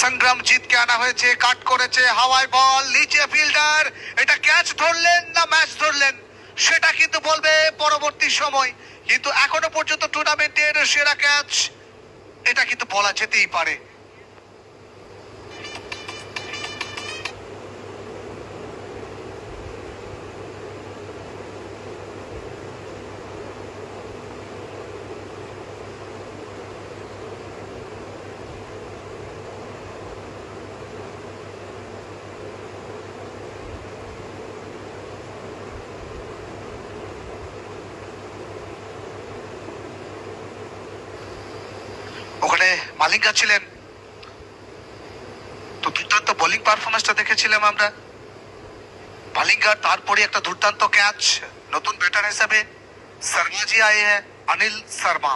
সংগ্রামজিৎকে আনা হয়েছে, কাট করেছে, হাওয়ায় বল, নিচে ফিল্ডার, এটা ক্যাচ ধরলেন না ম্যাচ ধরলেন সেটা কিন্তু বলবে পরবর্তী সময়, কিন্তু এখনো পর্যন্ত টুর্নামেন্টের সেরা ক্যাচ এটা কিন্তু বলা যেতেই পারে। ওখানে মালিঙ্গা ছিলেন, তো দুর্দান্ত বোলিং পারফরমেন্সটা দেখেছিলাম আমরা মালিঙ্গার। তারপরে একটা দুর্দান্ত ক্যাচ, নতুন ব্যাটার হিসাবে শর্মা জি আয়ে হ্যাঁ, অনিল শর্মা।